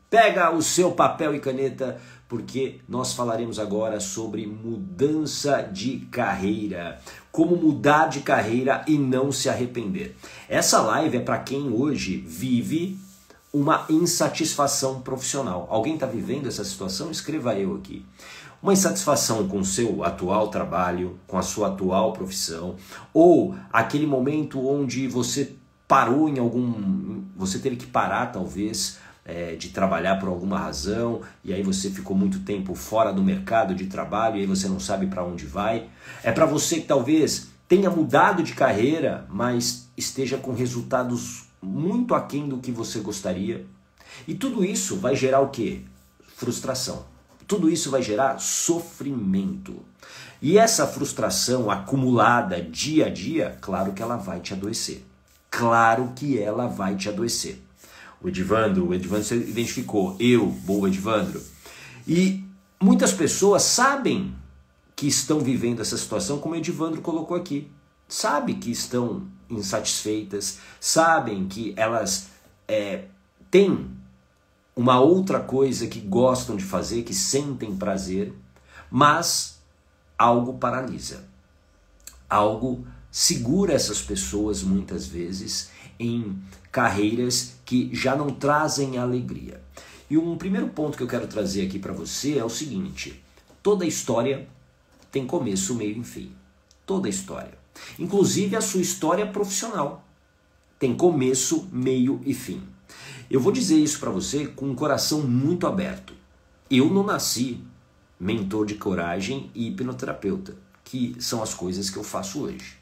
Pega o seu papel e caneta, porque nós falaremos agora sobre mudança de carreira. Como mudar de carreira e não se arrepender. Essa live é para quem hoje vive uma insatisfação profissional. Alguém está vivendo essa situação? Escreva eu aqui. Uma insatisfação com o seu atual trabalho, com a sua atual profissão, ou aquele momento onde você parou em algum... Você teve que parar, talvez, de trabalhar por alguma razão, e aí você ficou muito tempo fora do mercado de trabalho, e aí você não sabe para onde vai. É para você que talvez tenha mudado de carreira, mas esteja com resultados muito aquém do que você gostaria. E tudo isso vai gerar o quê? Frustração. Tudo isso vai gerar sofrimento. E essa frustração acumulada dia a dia, claro que ela vai te adoecer. Claro que ela vai te adoecer. O Edivandro se identificou. Boa Edivandro. E muitas pessoas sabem que estão vivendo essa situação, como o Edivandro colocou aqui. Sabe que estão insatisfeitas, sabem que elas têm uma outra coisa que gostam de fazer, que sentem prazer, mas algo paralisa. Algo segura essas pessoas muitas vezes em carreiras que já não trazem alegria. E um primeiro ponto que eu quero trazer aqui para você é o seguinte: toda história tem começo, meio e fim. Toda história. Inclusive a sua história profissional tem começo, meio e fim. Eu vou dizer isso para você com um coração muito aberto. Eu não nasci mentor de coragem e hipnoterapeuta, que são as coisas que eu faço hoje.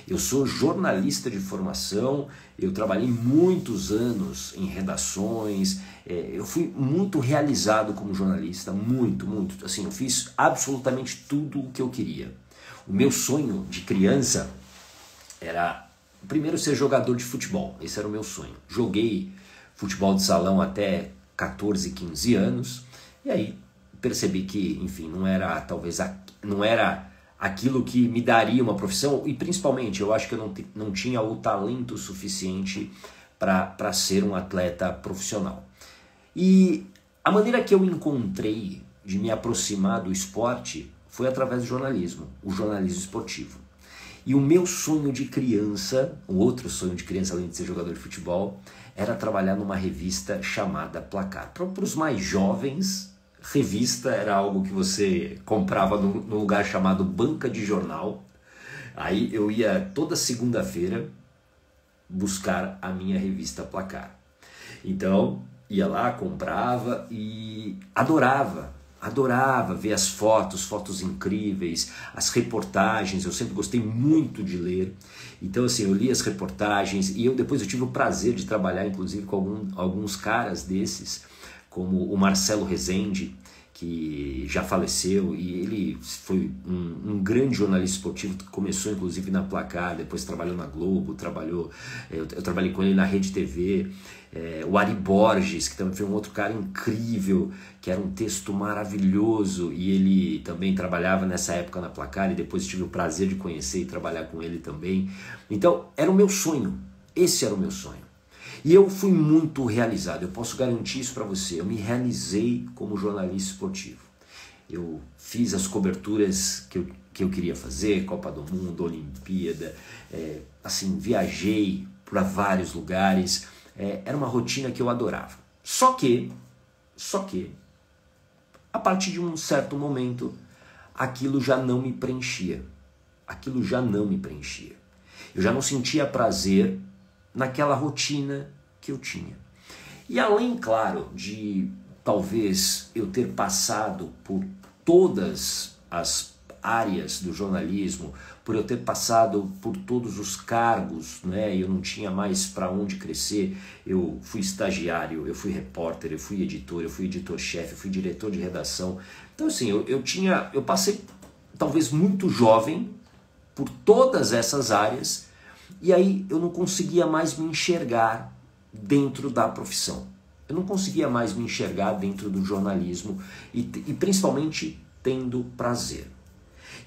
Eu sou jornalista de formação, eu trabalhei muitos anos em redações, eu fui muito realizado como jornalista, muito. Assim, eu fiz absolutamente tudo o que eu queria. O meu sonho de criança era, primeiro, ser jogador de futebol. Esse era o meu sonho. Joguei futebol de salão até 14, 15 anos, e aí percebi que, enfim, não era aquilo que me daria uma profissão, e principalmente eu acho que eu não tinha o talento suficiente para ser um atleta profissional. E a maneira que eu encontrei de me aproximar do esporte foi através do jornalismo, o jornalismo esportivo. E o meu sonho de criança, o outro sonho de criança além de ser jogador de futebol, era trabalhar numa revista chamada Placar. Para os mais jovens, revista era algo que você comprava num lugar chamado banca de jornal. Aí eu ia toda segunda-feira buscar a minha revista Placar. Então ia lá, comprava e adorava ver as fotos incríveis, as reportagens. Eu sempre gostei muito de ler. Então assim, eu li as reportagens e depois eu tive o prazer de trabalhar inclusive com alguns caras desses, como o Marcelo Rezende, que já faleceu, e ele foi um grande jornalista esportivo, que começou inclusive na Placar, depois trabalhou na Globo, eu trabalhei com ele na Rede TV, o Ari Borges, que também foi um outro cara incrível, que era um texto maravilhoso, e ele também trabalhava nessa época na Placar, e depois tive o prazer de conhecer e trabalhar com ele também. Então era o meu sonho, esse era o meu sonho. E eu fui muito realizado, eu posso garantir isso para você. Eu me realizei como jornalista esportivo. Eu fiz as coberturas que eu queria fazer, Copa do Mundo, Olimpíada, assim, viajei para vários lugares, era uma rotina que eu adorava. Só que, a partir de um certo momento, aquilo já não me preenchia. Eu já não sentia prazer naquela rotina que eu tinha. E além, claro, de talvez eu ter passado por todas as áreas do jornalismo, por eu ter passado por todos os cargos, né? Eu não tinha mais para onde crescer. Eu fui estagiário, eu fui repórter, eu fui editor-chefe, eu fui diretor de redação. Então assim, eu passei talvez muito jovem por todas essas áreas. E aí eu não conseguia mais me enxergar dentro da profissão. Eu não conseguia mais me enxergar dentro do jornalismo e principalmente tendo prazer.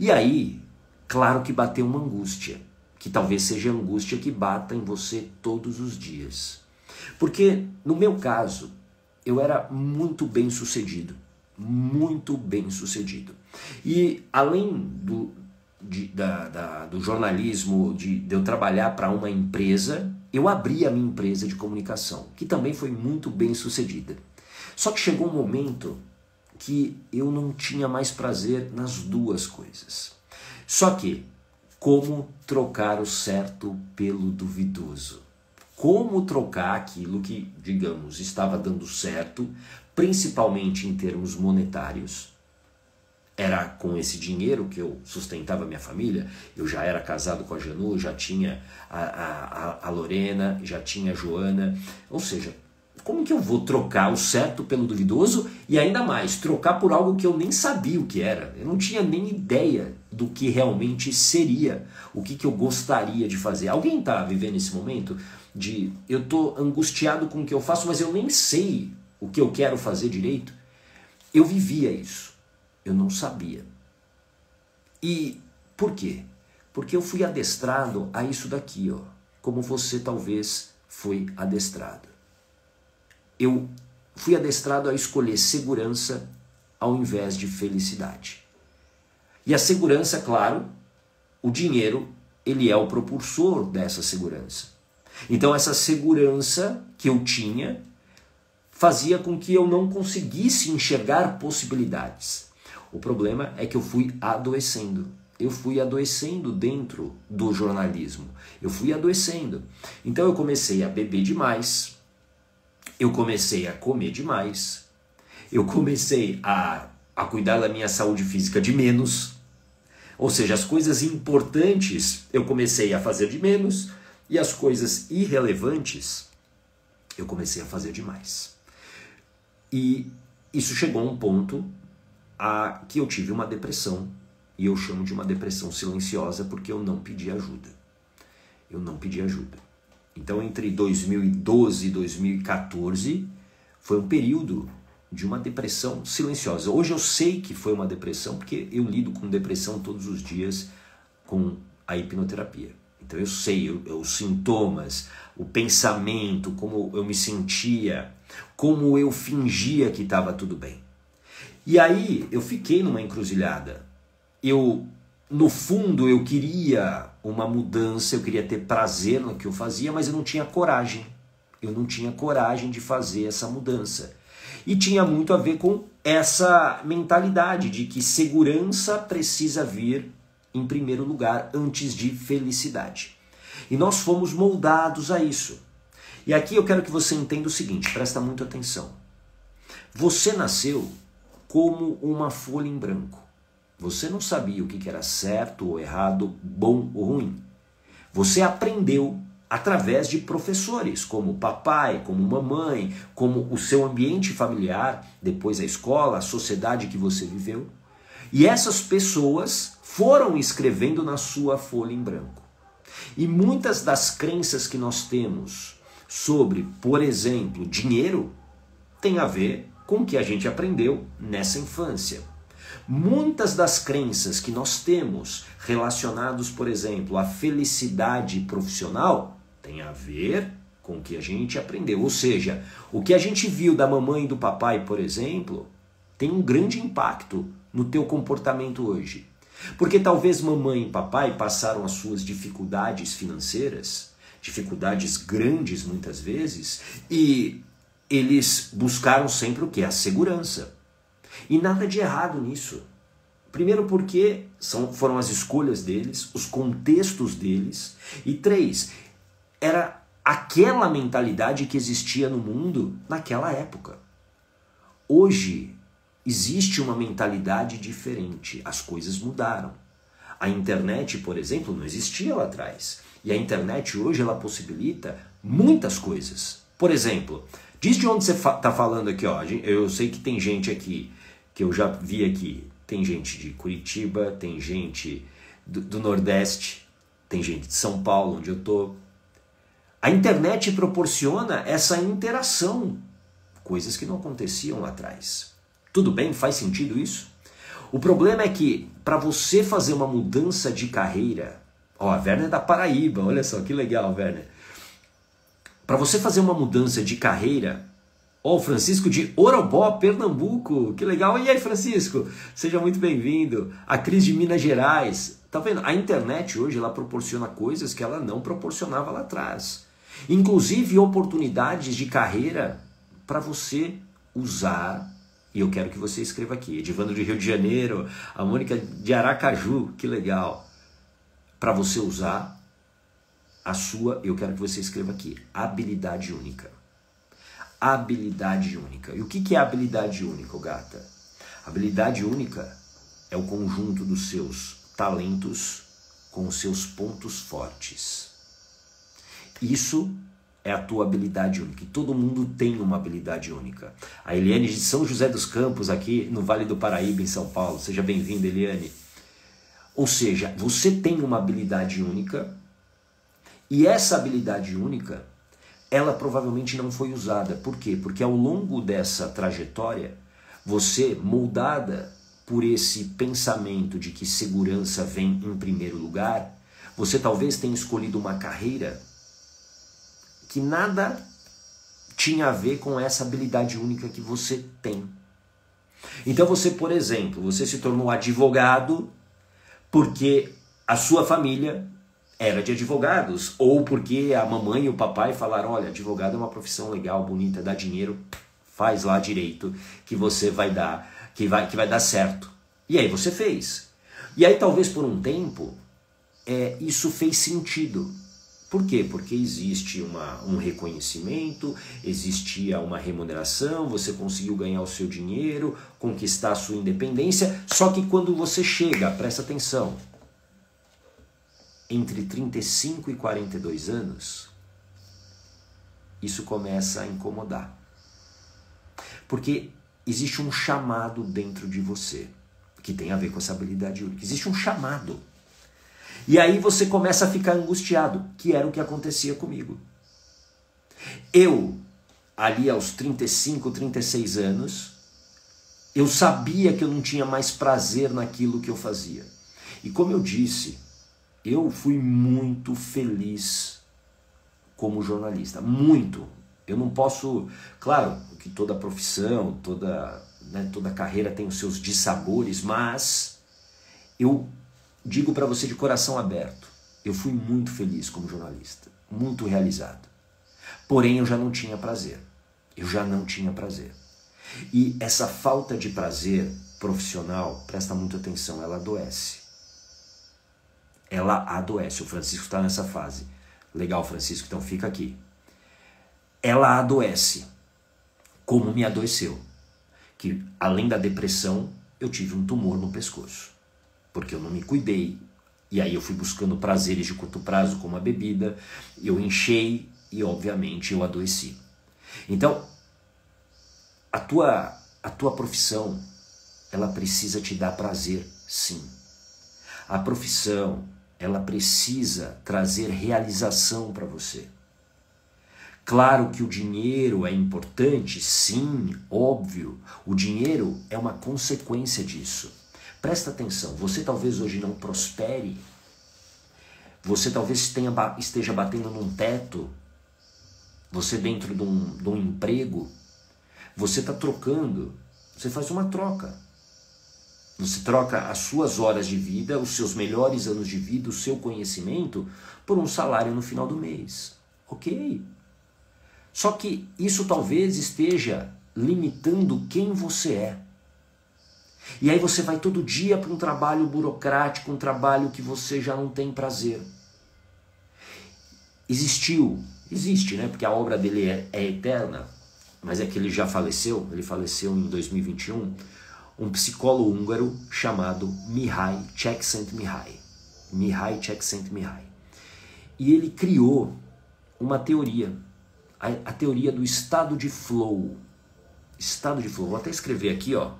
E aí, claro que bateu uma angústia, que talvez seja a angústia que bata em você todos os dias. Porque, no meu caso, eu era muito bem sucedido. Muito bem sucedido. E além do jornalismo, de eu trabalhar para uma empresa, eu abri a minha empresa de comunicação, que também foi muito bem sucedida. Só que chegou um momento que eu não tinha mais prazer nas duas coisas. Só que, como trocar o certo pelo duvidoso? Como trocar aquilo que, digamos, estava dando certo, principalmente em termos monetários? Era com esse dinheiro que eu sustentava minha família. Eu já era casado com a Janu, já tinha a Lorena, já tinha a Joana. Ou seja, como que eu vou trocar o certo pelo duvidoso e ainda mais, trocar por algo que eu nem sabia o que era? Eu não tinha nem ideia do que realmente seria, o que eu gostaria de fazer. Alguém está vivendo esse momento de eu estou angustiado com o que eu faço, mas eu nem sei o que eu quero fazer direito? Eu vivia isso. Eu não sabia. E por quê? Porque eu fui adestrado a isso daqui, ó, como você talvez foi adestrado. Eu fui adestrado a escolher segurança ao invés de felicidade. E a segurança, claro, o dinheiro, ele é o propulsor dessa segurança. Então essa segurança que eu tinha fazia com que eu não conseguisse enxergar possibilidades. O problema é que eu fui adoecendo. Eu fui adoecendo dentro do jornalismo. Eu fui adoecendo. Então eu comecei a beber demais. Eu comecei a comer demais. Eu comecei a cuidar da minha saúde física de menos. Ou seja, as coisas importantes eu comecei a fazer de menos. E as coisas irrelevantes eu comecei a fazer demais. E isso chegou a um ponto que eu tive uma depressão, e eu chamo de uma depressão silenciosa porque eu não pedi ajuda. Eu não pedi ajuda. Então entre 2012 e 2014 foi um período de uma depressão silenciosa. Hoje eu sei que foi uma depressão porque eu lido com depressão todos os dias com a hipnoterapia. Então eu sei os sintomas, o pensamento, como eu me sentia, como eu fingia que estava tudo bem. E aí eu fiquei numa encruzilhada. No fundo, eu queria uma mudança, eu queria ter prazer no que eu fazia, mas eu não tinha coragem. Eu não tinha coragem de fazer essa mudança. E tinha muito a ver com essa mentalidade de que segurança precisa vir em primeiro lugar antes de felicidade. E nós fomos moldados a isso. E aqui eu quero que você entenda o seguinte, presta muita atenção. Você nasceu como uma folha em branco. Você não sabia o que era certo ou errado, bom ou ruim. Você aprendeu através de professores, como papai, como mamãe, como o seu ambiente familiar, depois a escola, a sociedade que você viveu. E essas pessoas foram escrevendo na sua folha em branco. E muitas das crenças que nós temos sobre, por exemplo, dinheiro, tem a ver com o que a gente aprendeu nessa infância. Muitas das crenças que nós temos relacionados, por exemplo, à felicidade profissional, tem a ver com o que a gente aprendeu. Ou seja, o que a gente viu da mamãe e do papai, por exemplo, tem um grande impacto no teu comportamento hoje. Porque talvez mamãe e papai passaram as suas dificuldades financeiras, dificuldades grandes muitas vezes, e eles buscaram sempre o quê? A segurança. E nada de errado nisso. Primeiro porque foram as escolhas deles, os contextos deles. E 3, era aquela mentalidade que existia no mundo naquela época. Hoje existe uma mentalidade diferente. As coisas mudaram. A internet, por exemplo, não existia lá atrás. E a internet hoje ela possibilita muitas coisas. Por exemplo, diz de onde você está falando aqui, ó. Eu sei que tem gente aqui, que eu já vi aqui. Tem gente de Curitiba, tem gente do Nordeste, tem gente de São Paulo, onde eu estou. A internet proporciona essa interação, coisas que não aconteciam lá atrás. Tudo bem? Faz sentido isso? O problema é que, para você fazer uma mudança de carreira, ó, a Werner é da Paraíba, olha só que legal, Werner. Para você fazer uma mudança de carreira, Ó, o Francisco de Orobó, Pernambuco. Que legal. E aí, Francisco? Seja muito bem-vindo. A Cris de Minas Gerais. Tá vendo? A internet hoje, ela proporciona coisas que ela não proporcionava lá atrás. Inclusive oportunidades de carreira para você usar. E eu quero que você escreva aqui. Edivandro de Rio de Janeiro, a Mônica de Aracaju. Que legal. Para você usar a sua, eu quero que você escreva aqui, habilidade única. Habilidade única. E o que é habilidade única, gata? Habilidade única é o conjunto dos seus talentos com os seus pontos fortes. Isso é a tua habilidade única. E todo mundo tem uma habilidade única. A Eliane de São José dos Campos, aqui no Vale do Paraíba, em São Paulo. Seja bem-vinda, Eliane. Ou seja, você tem uma habilidade única e essa habilidade única, ela provavelmente não foi usada. Por quê? Porque ao longo dessa trajetória, você, moldada por esse pensamento de que segurança vem em primeiro lugar, você talvez tenha escolhido uma carreira que nada tinha a ver com essa habilidade única que você tem. Então você, por exemplo, você se tornou advogado porque a sua família era de advogados, ou porque a mamãe e o papai falaram, olha, advogado é uma profissão legal, bonita, dá dinheiro, faz lá direito, que você vai dar, que vai dar certo. E aí você fez. E aí talvez por um tempo, isso fez sentido. Por quê? Porque existe um reconhecimento, existia uma remuneração, você conseguiu ganhar o seu dinheiro, conquistar a sua independência, só que quando você chega, presta atenção, entre 35 e 42 anos, isso começa a incomodar. Porque existe um chamado dentro de você, que tem a ver com essa habilidade única. Existe um chamado. E aí você começa a ficar angustiado, que era o que acontecia comigo. Eu, ali aos 35, 36 anos, eu sabia que eu não tinha mais prazer naquilo que eu fazia. E como eu disse, eu fui muito feliz como jornalista, muito. Eu não posso, claro, que toda profissão, toda carreira tem os seus dissabores, mas eu digo para você de coração aberto, eu fui muito feliz como jornalista, muito realizado. Porém, eu já não tinha prazer. Eu já não tinha prazer. E essa falta de prazer profissional, presta muita atenção, ela adoece. Ela adoece. O Francisco está nessa fase. Legal, Francisco, então fica aqui. Ela adoece, como me adoeceu. Que além da depressão, eu tive um tumor no pescoço. Porque eu não me cuidei. E aí eu fui buscando prazeres de curto prazo, como a bebida. Eu enchei e, obviamente, eu adoeci. Então, a tua profissão, ela precisa te dar prazer, sim. A profissão, ela precisa trazer realização para você. Claro que o dinheiro é importante, sim, óbvio. O dinheiro é uma consequência disso. Presta atenção, você talvez hoje não prospere, você talvez esteja batendo num teto, você dentro de um emprego, você está trocando, você faz uma troca. Você troca as suas horas de vida, os seus melhores anos de vida, o seu conhecimento, por um salário no final do mês. Ok. Só que isso talvez esteja limitando quem você é. E aí você vai todo dia para um trabalho burocrático, um trabalho que você já não tem prazer. Existe, né? Porque a obra dele é eterna, mas é que ele já faleceu, ele faleceu em 2021, um psicólogo húngaro chamado Mihaly Csikszentmihalyi. Mihaly Csikszentmihalyi. E ele criou uma teoria, a teoria do estado de flow. Estado de flow. Vou até escrever aqui, ó.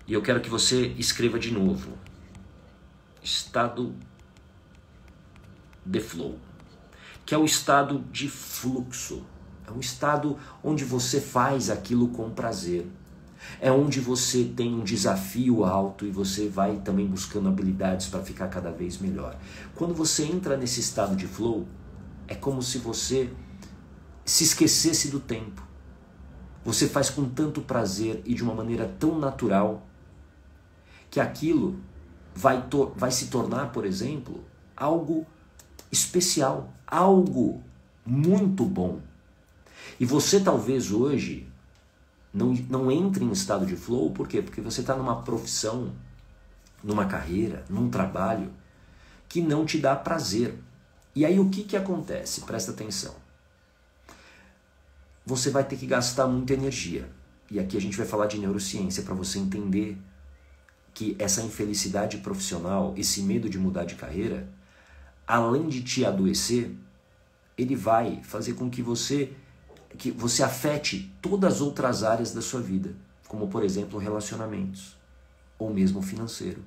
E eu quero que você escreva de novo. Estado de flow. Que é o estado de fluxo. É um estado onde você faz aquilo com prazer. É onde você tem um desafio alto e você vai também buscando habilidades para ficar cada vez melhor. Quando você entra nesse estado de flow, é como se você se esquecesse do tempo. você faz com tanto prazer e de uma maneira tão natural que aquilo vai se tornar, por exemplo, algo especial, algo muito bom. E você talvez hoje não entre em estado de flow, por quê? Porque você está numa profissão, numa carreira, num trabalho que não te dá prazer. E aí o que acontece? Presta atenção. Você vai ter que gastar muita energia. E aqui a gente vai falar de neurociência para você entender que essa infelicidade profissional, esse medo de mudar de carreira, além de te adoecer, ele vai fazer com que você afete todas as outras áreas da sua vida, como por exemplo relacionamentos, ou mesmo financeiro.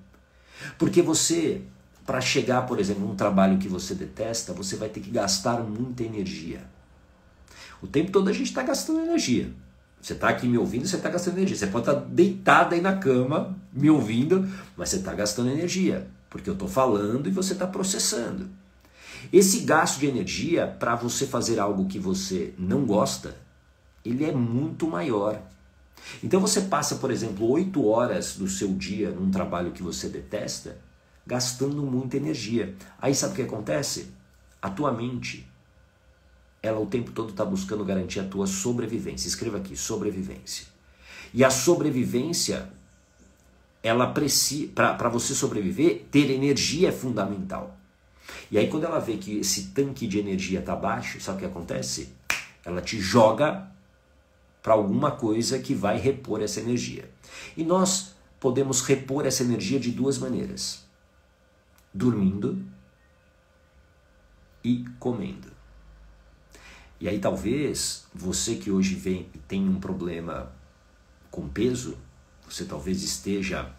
Porque você, para chegar, por exemplo, num trabalho que você detesta, você vai ter que gastar muita energia. O tempo todo a gente está gastando energia. Você está aqui me ouvindo, você está gastando energia. Você pode estar deitado aí na cama, me ouvindo, mas você está gastando energia, porque eu estou falando e você está processando. Esse gasto de energia para você fazer algo que você não gosta, ele é muito maior. Então você passa, por exemplo, 8 horas do seu dia num trabalho que você detesta, gastando muita energia. Aí sabe o que acontece? A tua mente, ela o tempo todo está buscando garantir a tua sobrevivência. Escreva aqui, sobrevivência. E a sobrevivência, ela precisa, para você sobreviver, ter energia é fundamental. E aí quando ela vê que esse tanque de energia está baixo, sabe o que acontece? Ela te joga para alguma coisa que vai repor essa energia. E nós podemos repor essa energia de 2 maneiras. Dormindo e comendo. E aí talvez você que hoje tem um problema com peso, você talvez esteja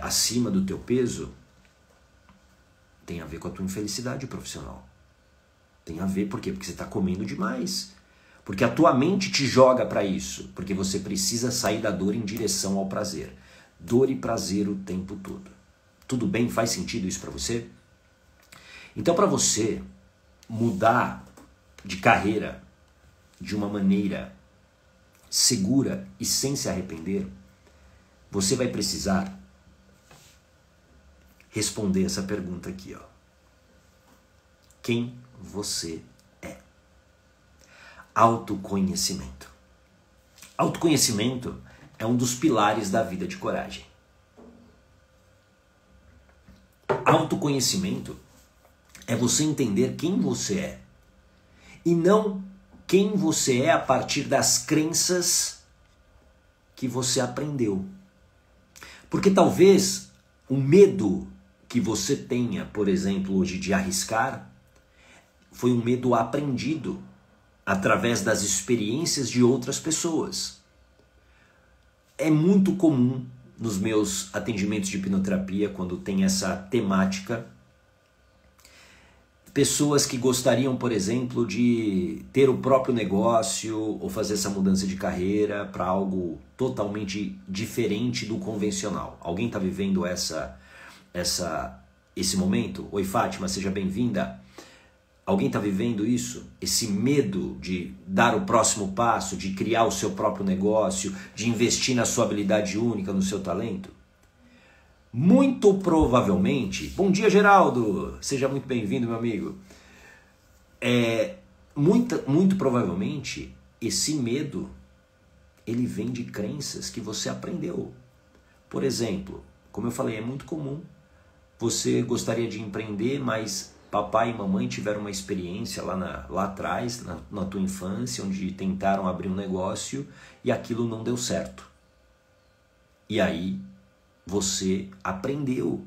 acima do teu peso, tem a ver com a tua infelicidade profissional. Tem a ver, por quê? Porque você está comendo demais. Porque a tua mente te joga para isso. Porque você precisa sair da dor em direção ao prazer. Dor e prazer o tempo todo. Tudo bem? Faz sentido isso para você? Então, para você mudar de carreira de uma maneira segura e sem se arrepender, você vai precisar responder essa pergunta aqui, ó. Quem você é? Autoconhecimento. Autoconhecimento é um dos pilares da vida de coragem. Autoconhecimento é você entender quem você é e não quem você é a partir das crenças que você aprendeu. Porque talvez o medo que você tenha, por exemplo, hoje de arriscar, foi um medo aprendido através das experiências de outras pessoas. É muito comum nos meus atendimentos de hipnoterapia, quando tem essa temática, pessoas que gostariam, por exemplo, de ter o próprio negócio ou fazer essa mudança de carreira para algo totalmente diferente do convencional. Alguém está vivendo esse momento? Oi, Fátima, seja bem-vinda. Alguém está vivendo isso? Esse medo de dar o próximo passo, de criar o seu próprio negócio, de investir na sua habilidade única, no seu talento? Muito provavelmente... Bom dia, Geraldo! Seja muito bem-vindo, meu amigo. Muito provavelmente, esse medo, ele vem de crenças que você aprendeu. Por exemplo, como eu falei, é muito comum. Você gostaria de empreender, mas papai e mamãe tiveram uma experiência lá atrás, na tua infância, onde tentaram abrir um negócio e aquilo não deu certo. E aí você aprendeu.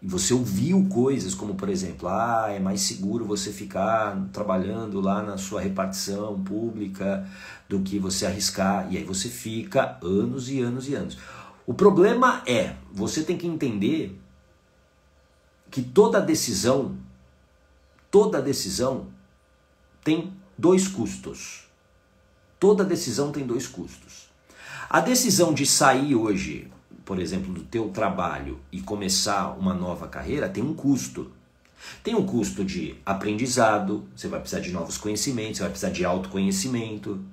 E você ouviu coisas como, por exemplo, é mais seguro você ficar trabalhando lá na sua repartição pública do que você arriscar. E aí você fica anos e anos e anos. O problema é, você tem que entender que toda decisão tem 2 custos. Toda decisão tem 2 custos. A decisão de sair hoje, por exemplo, do teu trabalho e começar uma nova carreira tem um custo. Tem um custo de aprendizado, você vai precisar de novos conhecimentos, você vai precisar de autoconhecimento.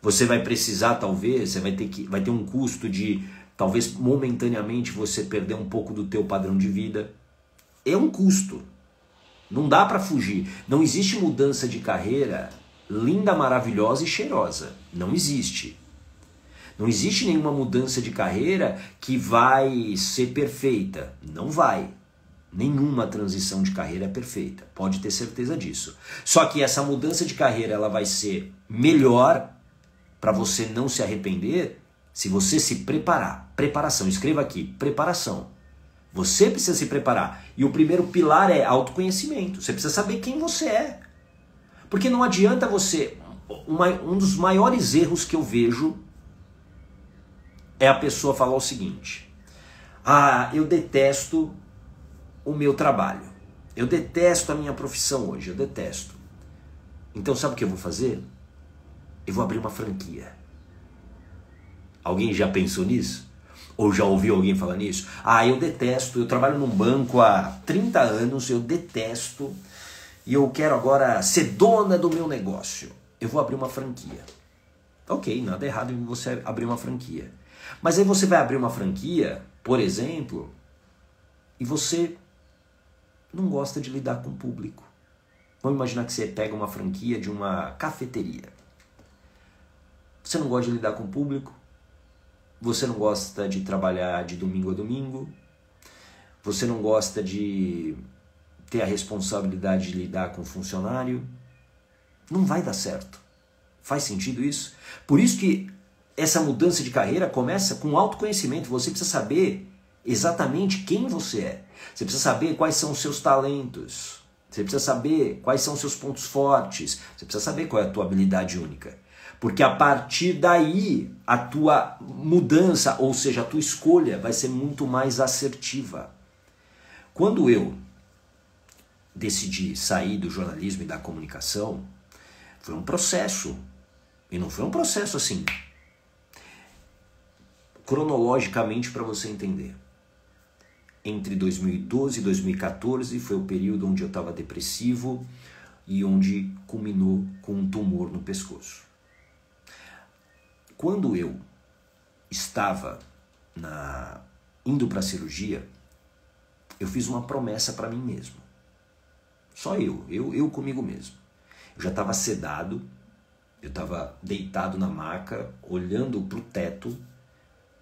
Você vai precisar, talvez, você vai ter um custo de, talvez momentaneamente, você perder um pouco do teu padrão de vida. É um custo. Não dá para fugir. Não existe mudança de carreira linda, maravilhosa e cheirosa. Não existe. Não existe nenhuma mudança de carreira que vai ser perfeita. Não vai. Nenhuma transição de carreira é perfeita. Pode ter certeza disso. Só que essa mudança de carreira ela vai ser melhor para você não se arrepender se você se preparar. Preparação. Escreva aqui. Preparação. Você precisa se preparar. E o primeiro pilar é autoconhecimento. Você precisa saber quem você é. Porque não adianta você... Um dos maiores erros que eu vejo é a pessoa falar o seguinte: ah, eu detesto o meu trabalho. Eu detesto a minha profissão hoje. Eu detesto. Então sabe o que eu vou fazer? Eu vou abrir uma franquia. Alguém já pensou nisso? Ou já ouviu alguém falar nisso? Ah, eu detesto, eu trabalho num banco há 30 anos, eu detesto, e eu quero agora ser dona do meu negócio. Eu vou abrir uma franquia. Ok, nada errado em você abrir uma franquia. Mas aí você vai abrir uma franquia, por exemplo, e você não gosta de lidar com o público. Vamos imaginar que você pega uma franquia de uma cafeteria. Você não gosta de lidar com o público? Você não gosta de trabalhar de domingo a domingo? Você não gosta de ter a responsabilidade de lidar com o funcionário? Não vai dar certo. Faz sentido isso? Por isso que essa mudança de carreira começa com autoconhecimento. Você precisa saber exatamente quem você é. Você precisa saber quais são os seus talentos. Você precisa saber quais são os seus pontos fortes. Você precisa saber qual é a tua habilidade única. Porque a partir daí, a tua mudança, ou seja, a tua escolha, vai ser muito mais assertiva. Quando eu decidi sair do jornalismo e da comunicação, foi um processo. E não foi um processo assim, cronologicamente, para você entender. Entre 2012 e 2014 foi o período onde eu estava depressivo e onde culminou com um tumor no pescoço. Quando eu estava indo para a cirurgia, eu fiz uma promessa para mim mesmo. Só eu comigo mesmo. Eu já estava sedado, eu estava deitado na maca, olhando para o teto,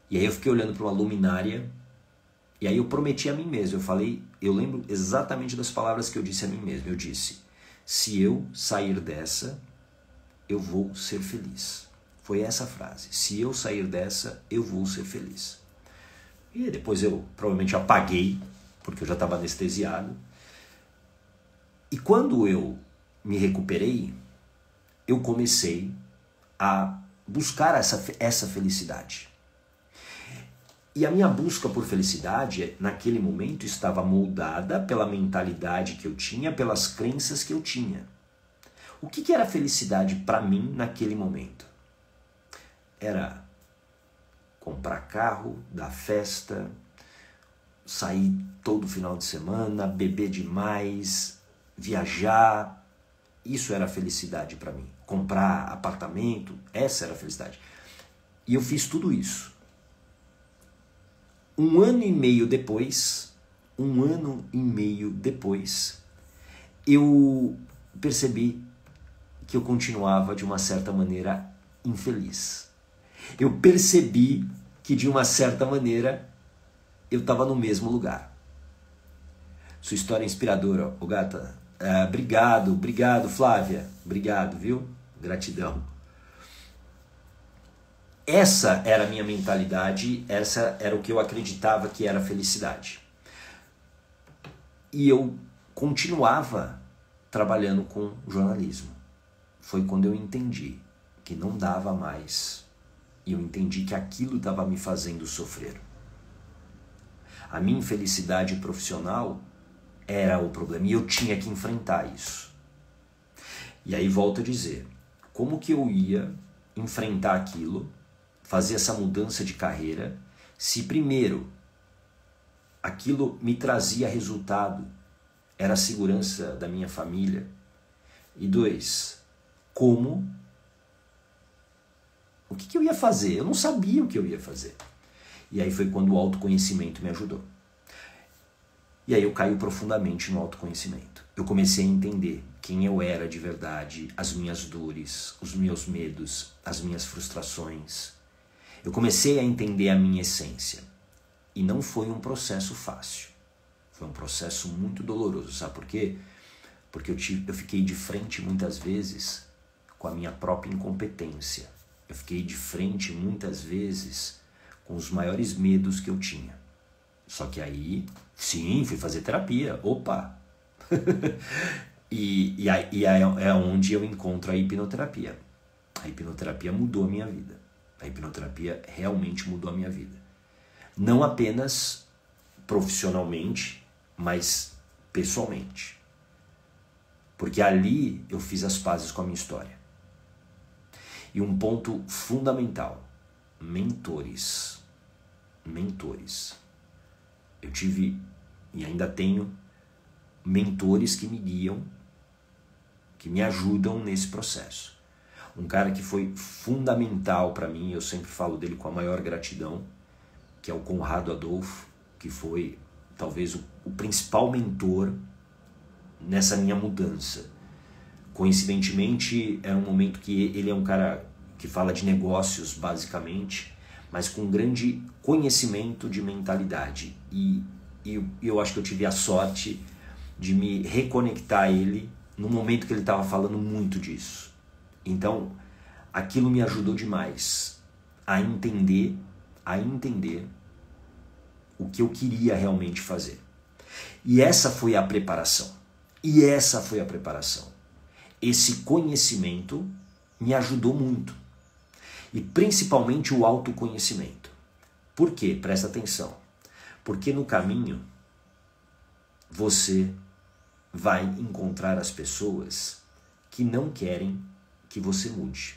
e aí eu fiquei olhando para uma luminária, e aí eu prometi a mim mesmo, eu lembro exatamente das palavras que eu disse a mim mesmo. Eu disse: se eu sair dessa, eu vou ser feliz. Foi essa a frase. Se eu sair dessa, eu vou ser feliz. E depois eu provavelmente apaguei, porque eu já estava anestesiado. E quando eu me recuperei, eu comecei a buscar essa felicidade. E a minha busca por felicidade, naquele momento, estava moldada pela mentalidade que eu tinha, pelas crenças que eu tinha. O que era felicidade para mim naquele momento? Era comprar carro, dar festa, sair todo final de semana, beber demais, viajar. Isso era felicidade para mim. Comprar apartamento, essa era a felicidade. E eu fiz tudo isso. Um ano e meio depois, eu percebi que eu continuava, de uma certa maneira, infeliz. Eu percebi que, de uma certa maneira, eu estava no mesmo lugar. Sua história é inspiradora, ô gata. Obrigado, Flávia. Obrigado, viu? Gratidão. Essa era a minha mentalidade, essa era o que eu acreditava que era felicidade. E eu continuava trabalhando com jornalismo. Foi quando eu entendi que não dava mais. E eu entendi que aquilo estava me fazendo sofrer. A minha infelicidade profissional era o problema e eu tinha que enfrentar isso. E aí volto a dizer, como que eu ia enfrentar aquilo, fazer essa mudança de carreira, se primeiro aquilo me trazia resultado, era a segurança da minha família, e dois, como O que eu ia fazer? Eu não sabia o que eu ia fazer. E aí foi quando o autoconhecimento me ajudou. E aí eu caí profundamente no autoconhecimento. Eu comecei a entender quem eu era de verdade, as minhas dores, os meus medos, as minhas frustrações. Eu comecei a entender a minha essência. E não foi um processo fácil. Foi um processo muito doloroso. Sabe por quê? Porque eu fiquei de frente muitas vezes com a minha própria incompetência. Eu fiquei de frente muitas vezes com os maiores medos que eu tinha. Só que aí, sim, fui fazer terapia. Opa! e aí é onde eu encontro a hipnoterapia. A hipnoterapia mudou a minha vida. A hipnoterapia realmente mudou a minha vida. Não apenas profissionalmente, mas pessoalmente. Porque ali eu fiz as pazes com a minha história. E um ponto fundamental, mentores. Mentores. Eu tive e ainda tenho mentores que me guiam, que me ajudam nesse processo. Um cara que foi fundamental para mim, eu sempre falo dele com a maior gratidão, que é o Conrado Adolfo, que foi talvez o principal mentor nessa minha mudança. Coincidentemente, era um momento que ele é um cara que fala de negócios, basicamente, mas com grande conhecimento de mentalidade. E eu acho que eu tive a sorte de me reconectar a ele no momento que ele estava falando muito disso. Então, aquilo me ajudou demais a entender o que eu queria realmente fazer. E essa foi a preparação. Esse conhecimento me ajudou muito. E principalmente o autoconhecimento. Por quê? Presta atenção. Porque no caminho você vai encontrar as pessoas que não querem que você mude.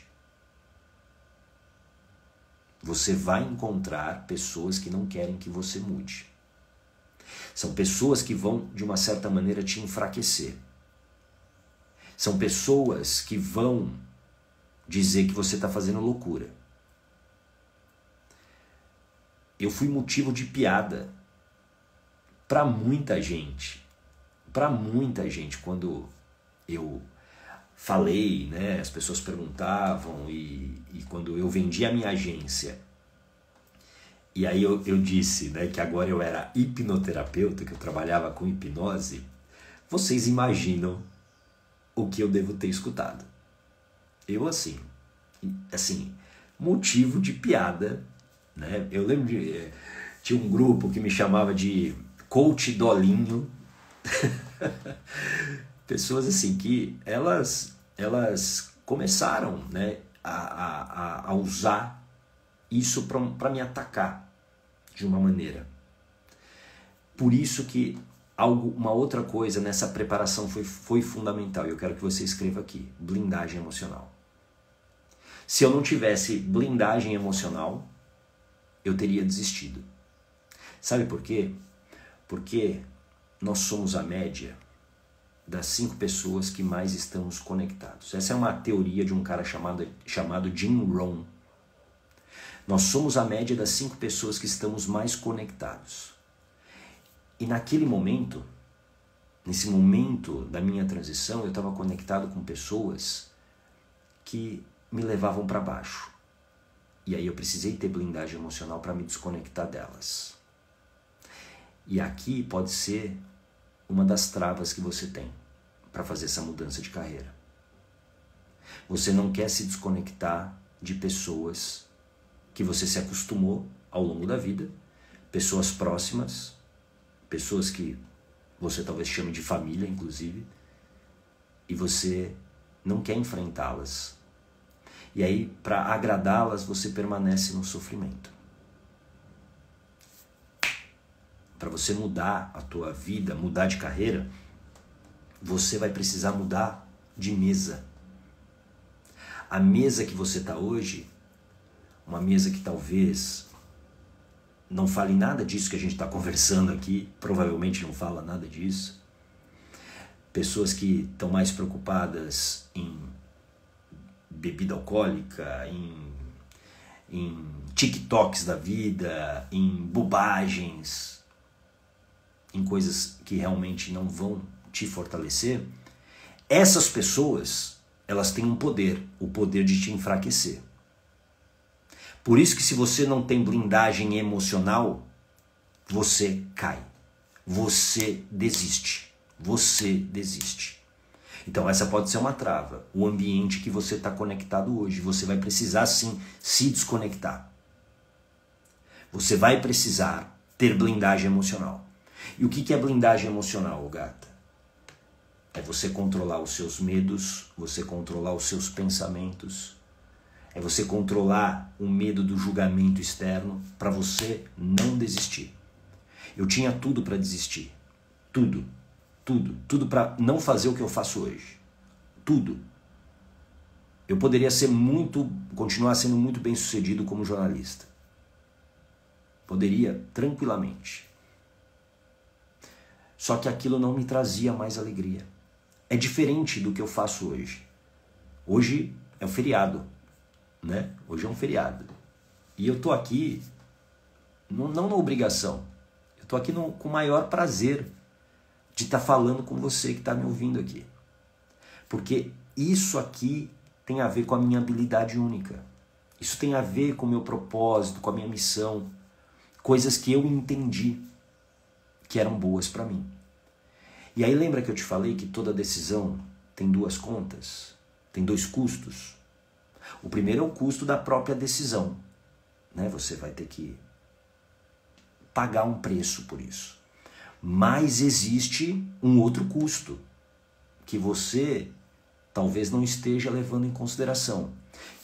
Você vai encontrar pessoas que não querem que você mude. São pessoas que vão, de uma certa maneira, te enfraquecer. São pessoas que vão dizer que você está fazendo loucura. Eu fui motivo de piada para muita gente. Quando eu falei, né, as pessoas perguntavam e quando eu vendi a minha agência, e aí eu disse, né, que agora eu era hipnoterapeuta, que eu trabalhava com hipnose, vocês imaginam o que eu devo ter escutado. Eu assim, motivo de piada, né? Eu lembro de tinha um grupo que me chamava de coach dolinho. Pessoas assim que elas começaram, né, a usar isso para me atacar de uma maneira. Por isso que uma outra coisa nessa preparação foi fundamental. E eu quero que você escreva aqui: blindagem emocional. Se eu não tivesse blindagem emocional, eu teria desistido. Sabe por quê? Porque nós somos a média das 5 pessoas que mais estamos conectados. Essa é uma teoria de um cara chamado Jim Rohn. Nós somos a média das 5 pessoas que estamos mais conectados. E naquele momento, nesse momento da minha transição, eu estava conectado com pessoas que me levavam para baixo. E aí eu precisei ter blindagem emocional para me desconectar delas. E aqui pode ser uma das travas que você tem para fazer essa mudança de carreira. Você não quer se desconectar de pessoas que você se acostumou ao longo da vida, pessoas próximas, pessoas que você talvez chame de família, inclusive, e você não quer enfrentá-las. E aí, para agradá-las, você permanece no sofrimento. Para você mudar a tua vida, mudar de carreira, você vai precisar mudar de mesa. A mesa que você está hoje, uma mesa que talvez não fale nada disso que a gente está conversando aqui, provavelmente não fala nada disso. Pessoas que estão mais preocupadas em bebida alcoólica, em em TikToks da vida, em bobagens, em coisas que realmente não vão te fortalecer, essas pessoas, elas têm um poder, o poder de te enfraquecer. Por isso que se você não tem blindagem emocional, você cai, você desiste, Então essa pode ser uma trava, o ambiente que você está conectado hoje. Você vai precisar sim se desconectar. Você vai precisar ter blindagem emocional. E o que é blindagem emocional, gata? É você controlar os seus medos, você controlar os seus pensamentos, é você controlar o medo do julgamento externo para você não desistir. Eu tinha tudo para desistir, tudo para não fazer o que eu faço hoje, tudo. Eu poderia continuar sendo muito bem sucedido como jornalista. Poderia, tranquilamente. Só que aquilo não me trazia mais alegria. É diferente do que eu faço hoje. Hoje é um feriado, né? Hoje é um feriado. E eu tô aqui, não na obrigação, eu tô aqui com o maior prazer de estar falando com você que está me ouvindo aqui. Porque isso aqui tem a ver com a minha habilidade única. Isso tem a ver com o meu propósito, com a minha missão. Coisas que eu entendi que eram boas para mim. E aí lembra que eu te falei que toda decisão tem duas contas? Tem dois custos? O primeiro é o custo da própria decisão, né? Você vai ter que pagar um preço por isso. Mas existe um outro custo que você talvez não esteja levando em consideração,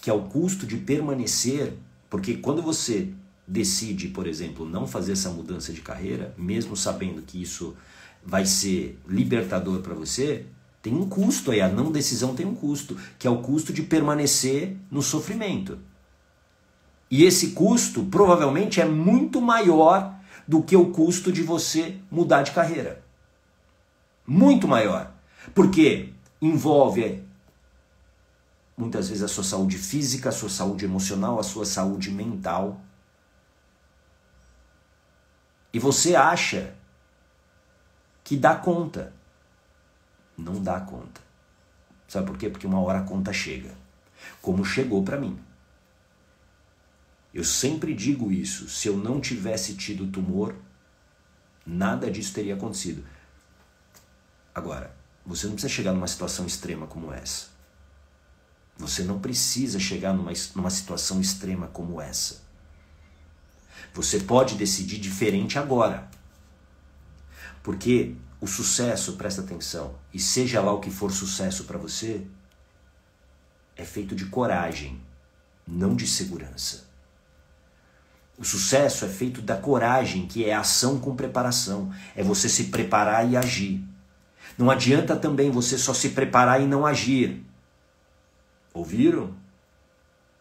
que é o custo de permanecer, porque quando você decide, por exemplo, não fazer essa mudança de carreira, mesmo sabendo que isso vai ser libertador para você, tem um custo aí, a não decisão tem um custo, que é o custo de permanecer no sofrimento. E esse custo provavelmente é muito maior do que o custo de você mudar de carreira. Muito maior. Porque envolve muitas vezes a sua saúde física, a sua saúde emocional, a sua saúde mental. E você acha que dá conta. Não dá conta. Sabe por quê? Porque uma hora a conta chega. Como chegou para mim. Eu sempre digo isso. Se eu não tivesse tido tumor, nada disso teria acontecido. Agora, você não precisa chegar numa situação extrema como essa. Você não precisa chegar numa situação extrema como essa. Você pode decidir diferente agora. Porque o sucesso, presta atenção, e seja lá o que for sucesso para você, é feito de coragem, não de segurança. O sucesso é feito da coragem, que é ação com preparação. É você se preparar e agir. Não adianta também você só se preparar e não agir. Ouviram?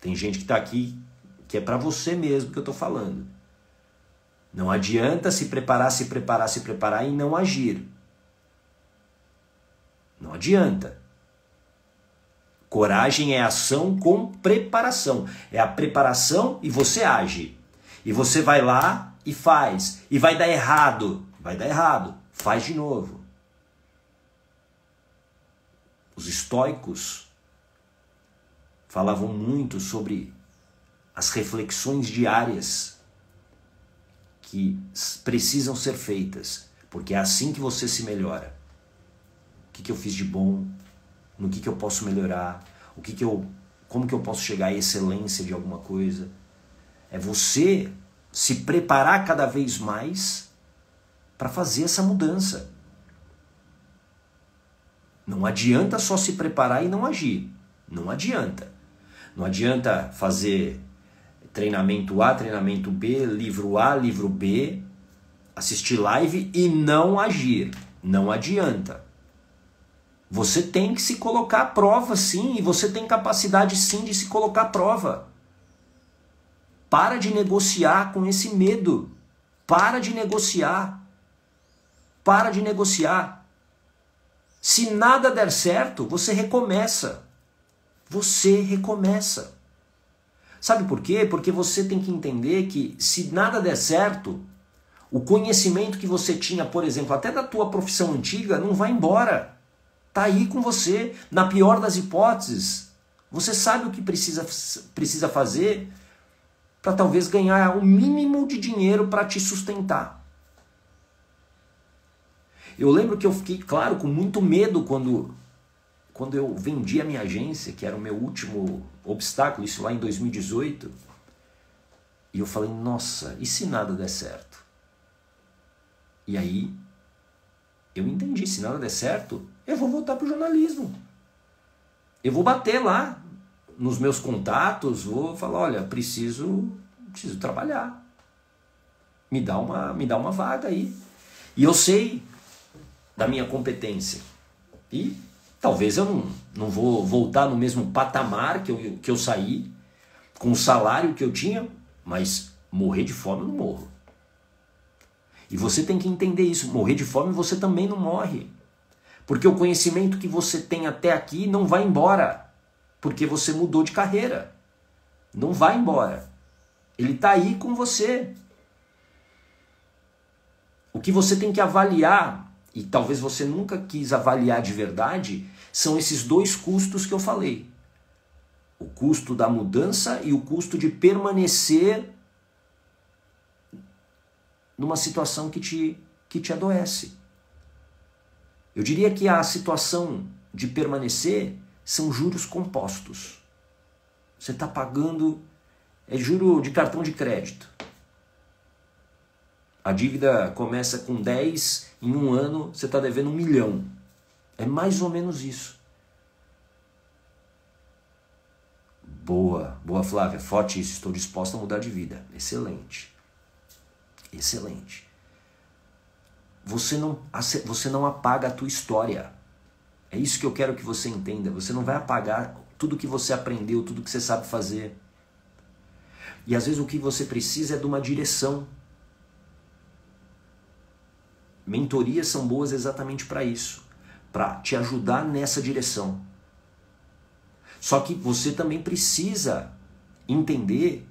Tem gente que está aqui que é para você mesmo que eu estou falando. Não adianta se preparar e não agir. Não adianta. Coragem é ação com preparação. É a preparação e você age. E você vai lá e faz. E vai dar errado. Vai dar errado. Faz de novo. Os estoicos falavam muito sobre as reflexões diárias que precisam ser feitas, porque é assim que você se melhora. O que eu fiz de bom? No que eu posso melhorar? Como que eu posso chegar à excelência de alguma coisa? É você se preparar cada vez mais para fazer essa mudança. Não adianta só se preparar e não agir. Não adianta. Não adianta fazer treinamento A, treinamento B, livro A, livro B, assistir live e não agir. Não adianta. Você tem que se colocar à prova, sim, e você tem capacidade, sim, de se colocar à prova. Para de negociar com esse medo. Para de negociar. Para de negociar. Se nada der certo, você recomeça. Você recomeça. Sabe por quê? Porque você tem que entender que se nada der certo, o conhecimento que você tinha, por exemplo, até da tua profissão antiga, não vai embora. Tá aí com você. Na pior das hipóteses, você sabe o que precisa fazer para talvez ganhar o mínimo de dinheiro para te sustentar. Eu lembro que eu fiquei, claro, com muito medo quando eu vendi a minha agência, que era o meu último obstáculo, isso lá em 2018. E eu falei, nossa, e se nada der certo? E aí, eu entendi, se nada der certo, eu vou voltar para o jornalismo. Eu vou bater lá nos meus contatos, vou falar, olha, preciso trabalhar. Me dá uma vaga aí. E eu sei da minha competência. E talvez eu não vou voltar no mesmo patamar que eu saí, com o salário que eu tinha, mas morrer de fome eu não morro. E você tem que entender isso. Morrer de fome você também não morre. Porque o conhecimento que você tem até aqui não vai embora. Porque você mudou de carreira. Não vai embora. Ele está aí com você. O que você tem que avaliar, e talvez você nunca quis avaliar de verdade, são esses dois custos que eu falei. O custo da mudança e o custo de permanecer numa situação que te adoece. Eu diria que a situação de permanecer são juros compostos. Você está pagando, é juro de cartão de crédito. A dívida começa com 10, em um ano você está devendo 1 milhão. É mais ou menos isso. Boa Flávia, forte isso, estou disposta a mudar de vida. Excelente. Excelente. Você não apaga a tua história. É isso que eu quero que você entenda. Você não vai apagar tudo que você aprendeu, tudo que você sabe fazer. E às vezes o que você precisa é de uma direção. Mentorias são boas exatamente para isso, para te ajudar nessa direção. Só que você também precisa entender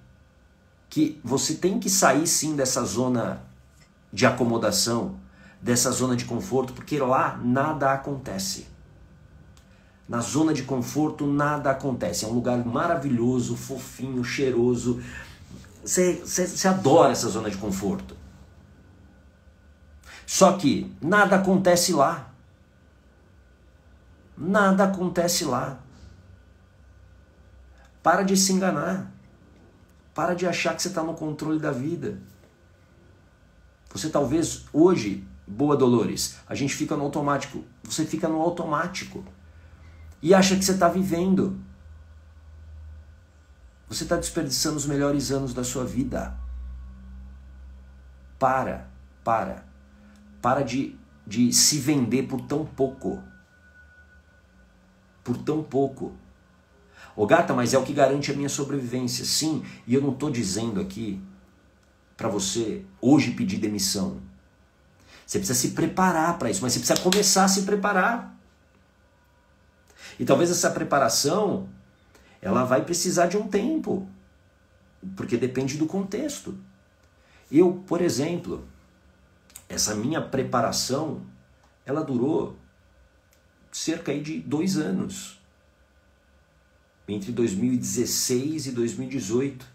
que você tem que sair sim dessa zona de acomodação, dessa zona de conforto, porque lá nada acontece. Na zona de conforto nada acontece. É um lugar maravilhoso, fofinho, cheiroso. Você adora essa zona de conforto. Só que nada acontece lá. Nada acontece lá. Para de se enganar. Para de achar que você está no controle da vida. Você talvez hoje, boa Dolores, a gente fica no automático. Você fica no automático. E acha que você está vivendo. Você está desperdiçando os melhores anos da sua vida. Para de se vender por tão pouco. Por tão pouco. Ô gata, mas é o que garante a minha sobrevivência. Sim, e eu não estou dizendo aqui para você hoje pedir demissão. Você precisa se preparar para isso, mas você precisa começar a se preparar. E talvez essa preparação, ela vai precisar de um tempo, porque depende do contexto. Eu, por exemplo, essa minha preparação, ela durou cerca aí de 2 anos. Entre 2016 e 2018.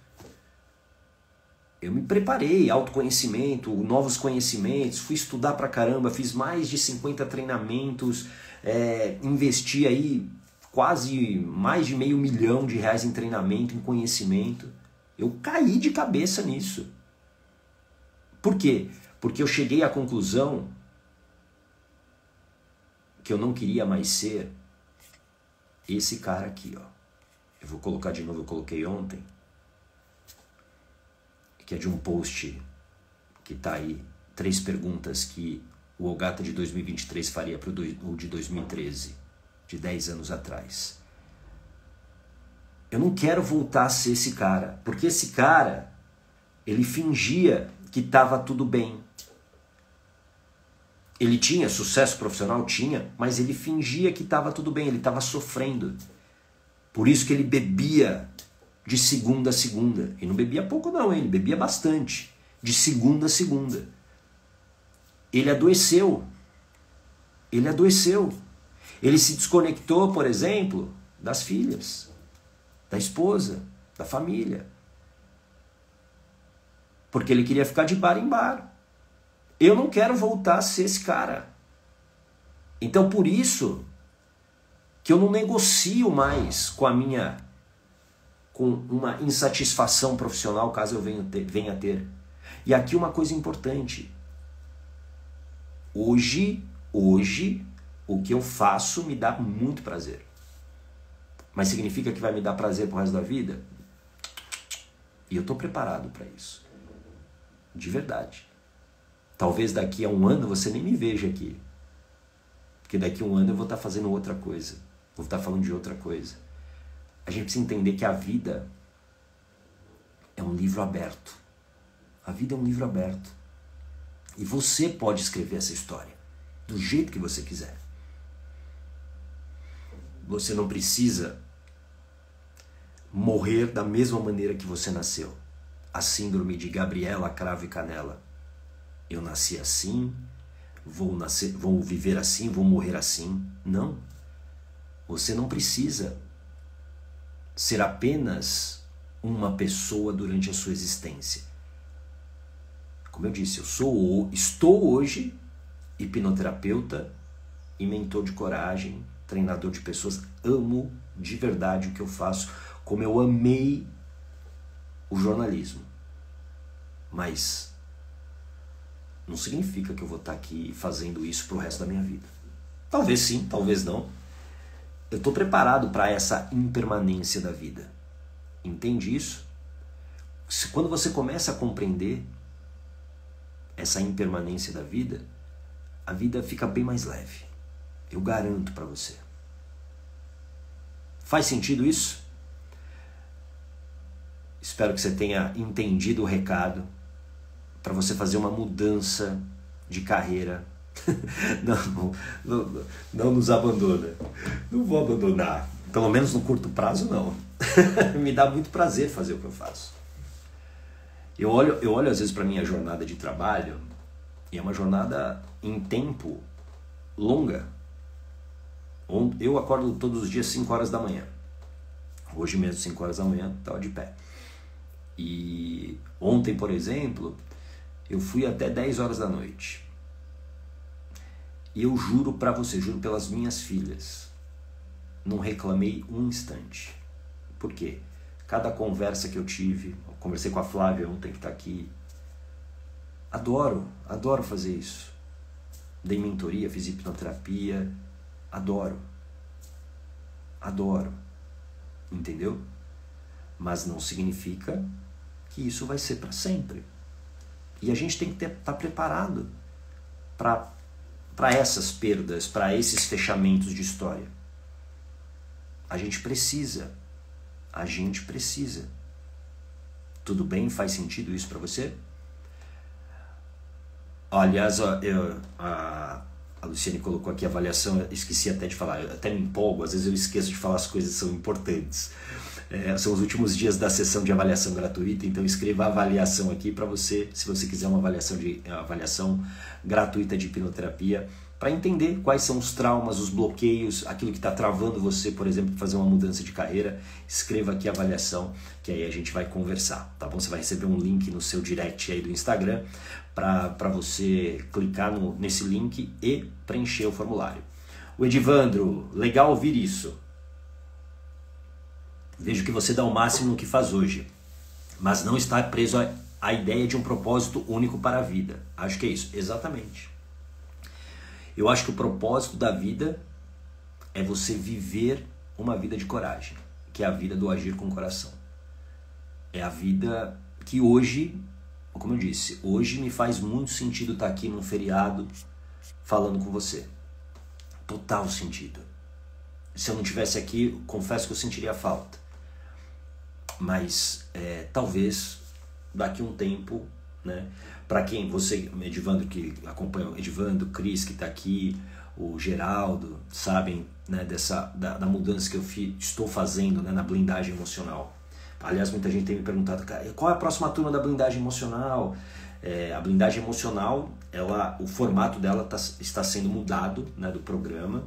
Eu me preparei, autoconhecimento, novos conhecimentos, fui estudar pra caramba, fiz mais de 50 treinamentos, investi aí quase mais de R$500 mil em treinamento, em conhecimento. Eu caí de cabeça nisso. Por quê? Porque eu cheguei à conclusão que eu não queria mais ser esse cara aqui, ó. Eu vou colocar de novo, eu coloquei ontem, que é de um post que tá aí, 3 perguntas que o Ogata de 2023 faria para o de 2013, de 10 anos atrás. Eu não quero voltar a ser esse cara, porque esse cara, ele fingia que estava tudo bem. Ele tinha sucesso profissional? Tinha, mas ele fingia que estava tudo bem, ele estava sofrendo. Por isso que ele bebia de segunda a segunda. E não bebia pouco não, ele bebia bastante. De segunda a segunda. Ele adoeceu. Ele adoeceu. Ele se desconectou, por exemplo, das filhas, da esposa, da família. Porque ele queria ficar de bar em bar. Eu não quero voltar a ser esse cara. Então por isso que eu não negocio mais com uma insatisfação profissional, caso eu venha a ter. E aqui uma coisa importante. Hoje, o que eu faço me dá muito prazer. Mas significa que vai me dar prazer pro resto da vida? E eu estou preparado para isso. De verdade. Talvez daqui a um ano você nem me veja aqui. Porque daqui a um ano eu vou estar fazendo outra coisa. Vou estar falando de outra coisa. A gente precisa entender que a vida é um livro aberto. A vida é um livro aberto. E você pode escrever essa história do jeito que você quiser. Você não precisa morrer da mesma maneira que você nasceu. A síndrome de Gabriela Cravo e Canela. Eu nasci assim, vou viver assim, vou morrer assim. Não. Você não precisa ser apenas uma pessoa durante a sua existência. Como eu disse, estou hoje hipnoterapeuta e mentor de coragem, treinador de pessoas. Amo de verdade o que eu faço, como eu amei o jornalismo. Mas não significa que eu vou estar aqui fazendo isso pro resto da minha vida. Talvez sim, talvez não. Eu estou preparado para essa impermanência da vida. Entende isso? Quando você começa a compreender essa impermanência da vida, a vida fica bem mais leve. Eu garanto para você. Faz sentido isso? Espero que você tenha entendido o recado para você fazer uma mudança de carreira. Não nos abandona. Não vou abandonar. Pelo menos no curto prazo, não. Me dá muito prazer fazer o que eu faço. Eu olho às vezes para a minha jornada de trabalho, e é uma jornada em tempo longa. Eu acordo todos os dias 5 horas da manhã. Hoje mesmo, 5 horas da manhã, estava de pé. E ontem, por exemplo, eu fui até 10 horas da noite. E eu juro para você, juro pelas minhas filhas, não reclamei um instante. Por quê? Cada conversa que eu tive, conversei com a Flávia ontem que está aqui, adoro fazer isso. Dei mentoria, fiz hipnoterapia, adoro, entendeu? Mas não significa que isso vai ser para sempre. E a gente tem que estar preparado para essas perdas, para esses fechamentos de história. A gente precisa. Tudo bem? Faz sentido isso para você? Aliás, a Luciane colocou aqui a avaliação, eu esqueci até de falar, eu até me empolgo, às vezes eu esqueço de falar as coisas que são importantes. São os últimos dias da sessão de avaliação gratuita, então escreva a avaliação aqui para você, se você quiser uma avaliação gratuita de hipnoterapia, para entender quais são os traumas, os bloqueios, aquilo que está travando você, por exemplo, para fazer uma mudança de carreira. Escreva aqui a avaliação, que aí a gente vai conversar, tá bom? Você vai receber um link no seu direct aí do Instagram para você clicar nesse link e preencher o formulário. O Edivandro, legal ouvir isso. Vejo que você dá o máximo no que faz hoje, mas não está preso à ideia de um propósito único para a vida. Acho que é isso, exatamente. Eu acho que o propósito da vida é você viver uma vida de coragem, que é a vida do agir com o coração. É a vida que hoje, como eu disse, hoje me faz muito sentido estar aqui num feriado falando com você. Total sentido. Se eu não estivesse aqui, confesso que eu sentiria falta. Mas talvez daqui a um tempo, né? Para quem você, Edivandro, que acompanha o Edivandro, Cris, que está aqui, o Geraldo, sabem, né, da mudança que eu estou fazendo, né, na blindagem emocional. Aliás, muita gente tem me perguntado, qual é a próxima turma da blindagem emocional? A blindagem emocional, o formato dela está sendo mudado, né, do programa.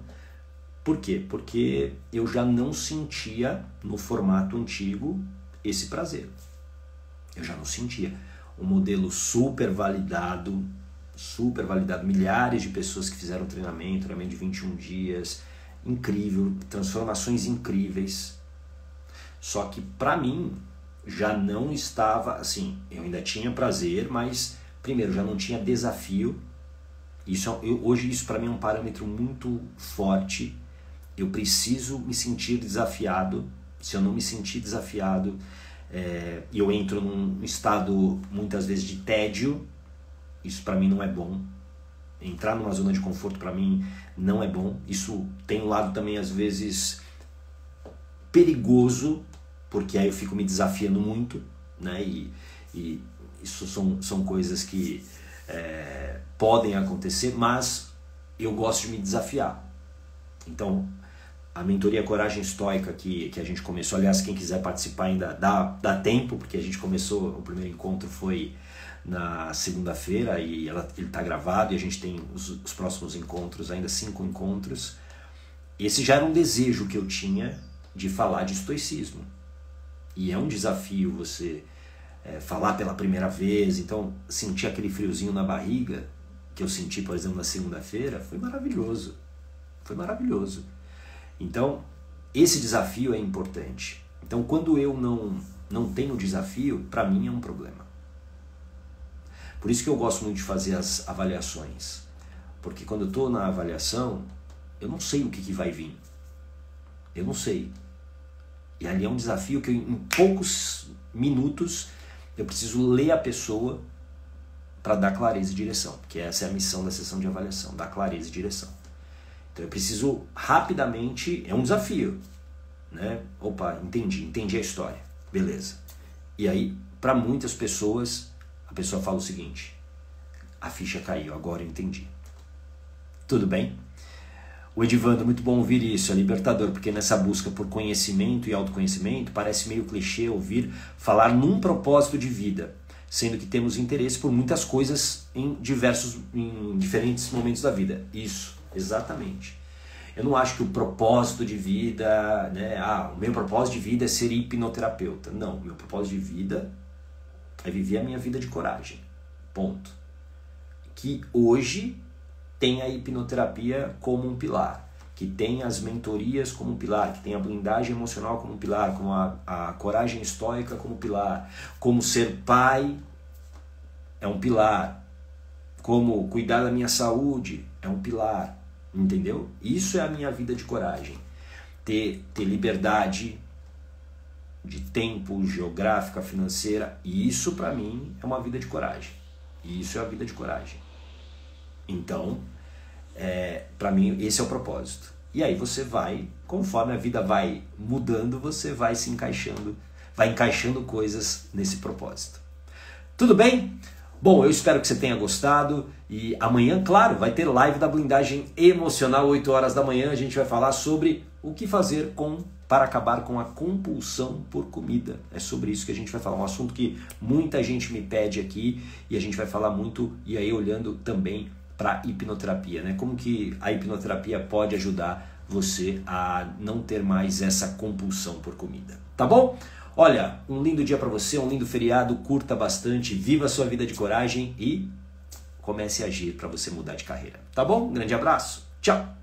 Por quê? Porque eu já não sentia no formato antigo esse prazer. Eu já não sentia. Um modelo super validado, milhares de pessoas que fizeram treinamento de 21 dias, incrível, transformações incríveis. Só que para mim já não estava assim, eu ainda tinha prazer, mas primeiro já não tinha desafio. Hoje isso para mim é um parâmetro muito forte. Eu preciso me sentir desafiado. Se eu não me sentir desafiado, eu entro num estado muitas vezes de tédio. Isso para mim não é bom. Entrar numa zona de conforto para mim não é bom. Isso tem um lado também às vezes perigoso, porque aí eu fico me desafiando muito, né? E isso são coisas que podem acontecer, mas eu gosto de me desafiar. Então, a mentoria Coragem Estoica que a gente começou, aliás, quem quiser participar ainda dá tempo, porque a gente começou, o primeiro encontro foi na segunda-feira e ele está gravado, e a gente tem os próximos encontros, ainda 5 encontros. Esse já era um desejo que eu tinha de falar de estoicismo. E é um desafio você falar pela primeira vez, então sentir aquele friozinho na barriga, que eu senti, por exemplo, na segunda-feira, foi maravilhoso. Foi maravilhoso. Então, esse desafio é importante. Então, quando eu não tenho desafio, para mim é um problema. Por isso que eu gosto muito de fazer as avaliações. Porque quando eu estou na avaliação, eu não sei o que vai vir. Eu não sei. E ali é um desafio que em poucos minutos eu preciso ler a pessoa para dar clareza e direção. Porque essa é a missão da sessão de avaliação, dar clareza e direção. Então eu preciso rapidamente, é um desafio, né? Opa, entendi a história, beleza. E aí, para muitas pessoas, a pessoa fala o seguinte: a ficha caiu, agora eu entendi. Tudo bem? O Edivando, muito bom ouvir isso, é libertador, porque nessa busca por conhecimento e autoconhecimento, parece meio clichê ouvir falar num propósito de vida, sendo que temos interesse por muitas coisas em diferentes momentos da vida. Isso. Exatamente. Eu não acho que o propósito de vida, né? O meu propósito de vida é ser hipnoterapeuta. Não, o meu propósito de vida é viver a minha vida de coragem. Ponto. Que hoje tem a hipnoterapia como um pilar, que tem as mentorias como um pilar, que tem a blindagem emocional como um pilar, como a coragem estoica como pilar, como ser pai é um pilar, como cuidar da minha saúde é um pilar. Entendeu? Isso é a minha vida de coragem. Ter liberdade de tempo, geográfica, financeira. E isso para mim é uma vida de coragem. E isso é a vida de coragem. Então, para mim esse é o propósito. E aí você vai, conforme a vida vai mudando, você vai se encaixando, vai encaixando coisas nesse propósito. Tudo bem? Bom, eu espero que você tenha gostado e amanhã, claro, vai ter live da blindagem emocional, 8 horas da manhã. A gente vai falar sobre o que fazer para acabar com a compulsão por comida. É sobre isso que a gente vai falar, um assunto que muita gente me pede aqui e a gente vai falar muito, e aí olhando também para a hipnoterapia, né? Como que a hipnoterapia pode ajudar você a não ter mais essa compulsão por comida, tá bom? Olha, um lindo dia para você, um lindo feriado, curta bastante, viva a sua vida de coragem e comece a agir para você mudar de carreira. Tá bom? Um grande abraço, tchau!